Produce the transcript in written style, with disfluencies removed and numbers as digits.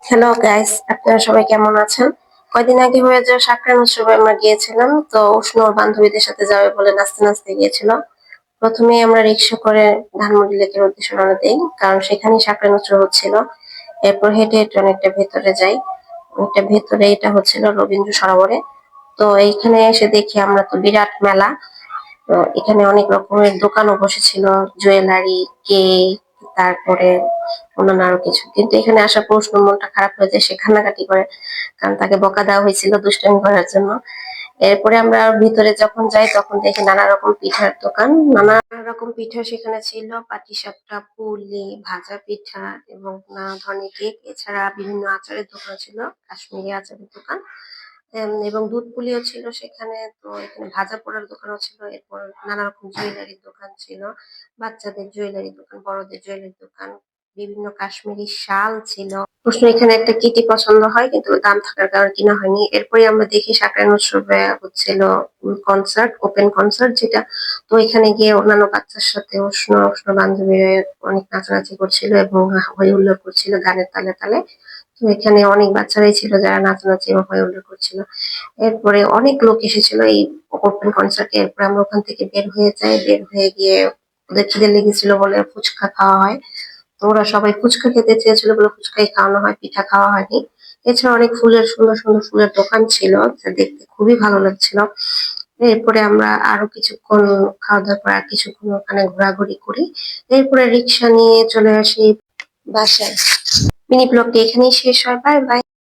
Hello guys, আপনারা সবাই কেমন আছেন? কয়দিন আগে হয়ে যাওয়া সাকরাইন উৎসবে আমরা গিয়েছিলাম। তো উষ্ণ ওর বান্ধবীদের সাথে যাবে বলে নাচতে নাচতে গিয়েছিল। প্রথমে আমরা রিক্সা করে ধানমন্ডি লেকের উদ্দেশ্যে রওনা দিই, কারণ সেখানেই সাকরাইন উৎসব হচ্ছিল। এরপর হেঁটে হেঁটে অনেকটা ভেতরে যাই। অনেকটা ভেতরে এটা হচ্ছিল রবীন্দ্র সরোবরে। তো এইখানে এসে দেখি আমরা তো বিরাট মেলা। তো এখানে অনেক রকমের দোকানও বসেছিল, জুয়েলারি, কেক, তারপরে অন্যান্য আরো কিছু। কিন্তু এখানে আসার পর উষ্ণ মনটা খারাপ হয়ে যায়, সে কান্নাকাটি করে, কারণ তাকে বকা দেওয়া হয়েছিল দুষ্টামি করার জন্য। এরপরে আমরা ভিতরে যখন যাই তখন দেখি নানা রকম পিঠার দোকান। নানা রকম পিঠা সেখানে ছিল, পাটিসাপটা, পুলি, ভাজা পিঠা এবং নানা ধরনের কেক। এছাড়া বিভিন্ন আচারের দোকান ছিল, কাশ্মীরি আচারের দোকান। এবং দুধ পুলিও ছিল সেখানে। তো এখানে ভাজা পোড়ার দোকানও ছিল। এরপর নানা রকম জুয়েলারির দোকান ছিল, বাচ্চাদের জুয়েলারির দোকান, বড়দের জুয়েলারির দোকান, বিভিন্ন কাশ্মীরি শাল ছিল। প্রশ্ন এখানে একটা কিটি পছন্দ হয়, কিন্তু দাম থাকার কারণে কিনা হয়নি। এরপরে আমরা দেখি সাকরাইন উৎসবে হচ্ছিল কনসার্ট, ওপেন কনসার্ট যেটা। তো এখানে গিয়ে অন্যান্য বাচ্চার সাথে উষ্ণ উষ্ণ বান্ধবীরা অনেক নাচানাচি করছিল এবং হই হুল্লোড় করছিল গানের তালে তালে। তো এখানে অনেক বাচ্চারাই ছিল যারা নাচানাচি এবং হই হুল্লোড় করছিল। এরপরে অনেক লোক এসেছিল এই ওপেন কনসার্টে। এরপর আমরা ওখান থেকে বের হয়ে যাই। বের হয়ে গিয়ে ওদের খিদে লেগেছিল বলে ফুচকা খাওয়া হয়। তো ওরা সবাই ফুচকা খেতে চেয়েছিল বলে ফুচকাই খাওয়ানো হয়, পিঠা খাওয়া হয়নি। এছাড়া অনেক ফুলের সুন্দর সুন্দর ফুলের দোকান ছিল, যা দেখতে খুবই ভালো লাগছিল। এরপরে আমরা আরো কিছুক্ষণ খাওয়া দাওয়ার পর আর কিছুক্ষণ ওখানে ঘোরাঘুরি করি। এরপরে রিক্সা নিয়ে চলে আসি বাসায়। মিনি ব্লগটি এখানেই শেষ হয়। Bye bye.